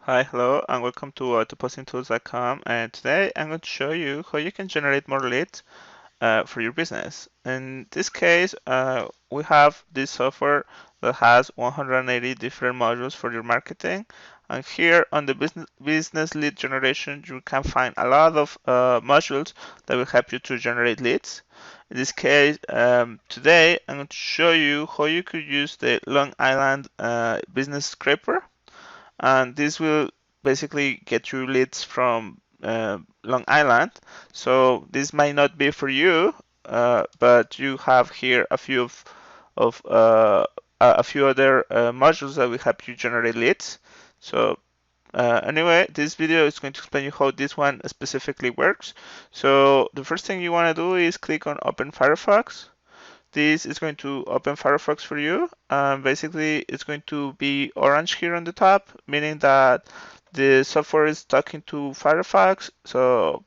Hi, hello, and welcome to autopostingtools.com. And today I'm going to show you how you can generate more leads for your business. In this case, we have this software that has 180 different modules for your marketing. And here on the business lead generation, you can find a lot of modules that will help you to generate leads. In this case, today I'm going to show you how you could use the Long Island Business Scraper, and this will basically get you leads from Long Island. So this might not be for you, but you have here a few other modules that will help you generate leads. So anyway, this video is going to explain you how this one specifically works. So the first thing you want to do is click on Open Firefox. This is going to open Firefox for you. Basically, it's going to be orange here on the top, meaning that the software is talking to Firefox. So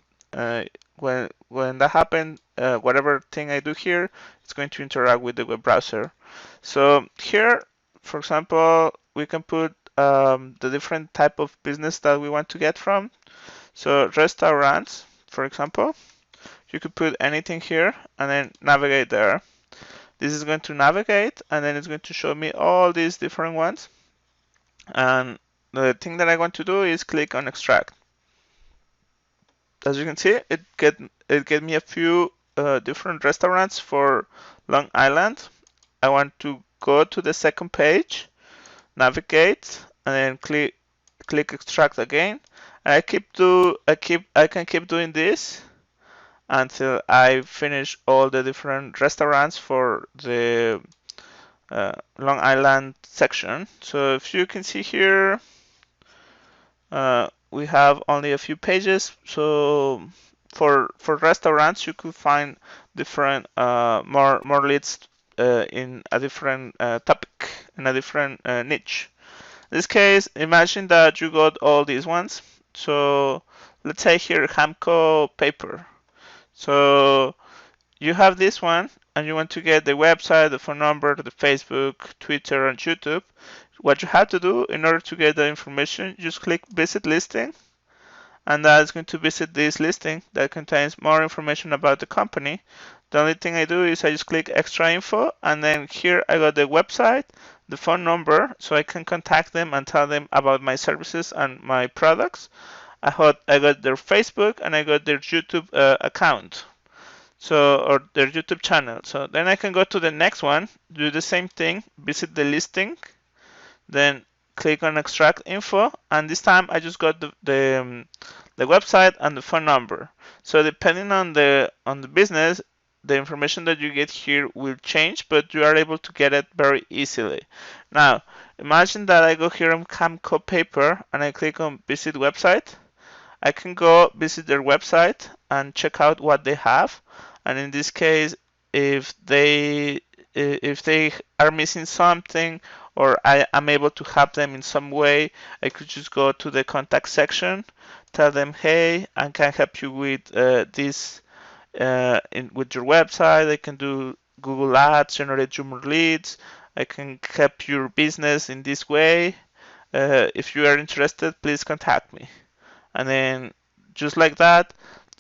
when that happens, whatever thing I do here, it's going to interact with the web browser. So here, for example, we can put the different type of business that we want to get from. So restaurants, for example, you could put anything here and then navigate there. This is going to navigate, and then it's going to show me all these different ones. And the thing that I want to do is click on extract. As you can see, it get me a few different restaurants for Long Island. I want to go to the second page, navigate, and then click extract again. And I can keep doing this until I finish all the different restaurants for the Long Island section. So if you can see here, we have only a few pages. So for restaurants, you could find different more leads in a different topic, in a different niche. In this case, imagine that you got all these ones. So let's say here Hamco paper. So you have this one and you want to get the website, the phone number, the Facebook, Twitter, and YouTube. What you have to do in order to get the information, just click visit listing, and that is going to visit this listing that contains more information about the company. The only thing I do is I just click extra info, and then here I got the website, the phone number, so I can contact them and tell them about my services and my products. I got their Facebook and I got their YouTube account. So, or their YouTube channel. So then I can go to the next one, do the same thing, visit the listing, then click on extract info, and this time I just got the website and the phone number. So depending on the business, the information that you get here will change, but you are able to get it very easily. Now, imagine that I go here on Camco Paper and I click on visit website. I can go visit their website and check out what they have. And in this case, if they are missing something or I am able to help them in some way, I could just go to the contact section, tell them, hey, I can help you with this with your website. I can do Google Ads, generate you more leads. I can help your business in this way. If you are interested, please contact me. And then just like that,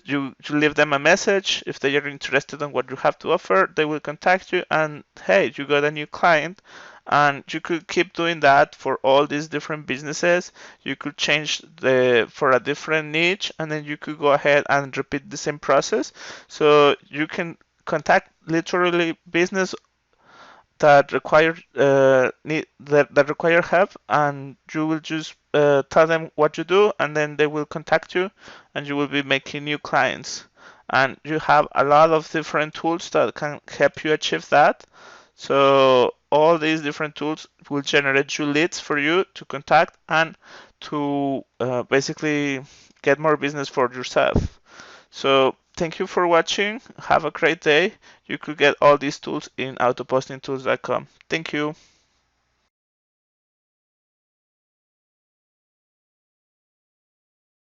you leave them a message. If they are interested in what you have to offer, they will contact you, and hey, you got a new client. And you could keep doing that for all these different businesses. You could change for a different niche, and then you could go ahead and repeat the same process. So you can contact literally business that that require help, and you will just tell them what you do, and then they will contact you, and you will be making new clients. And you have a lot of different tools that can help you achieve that. So all these different tools will generate you leads for you to contact and to basically get more business for yourself. So thank you for watching. Have a great day. You could get all these tools in autopostingtools.com. Thank you.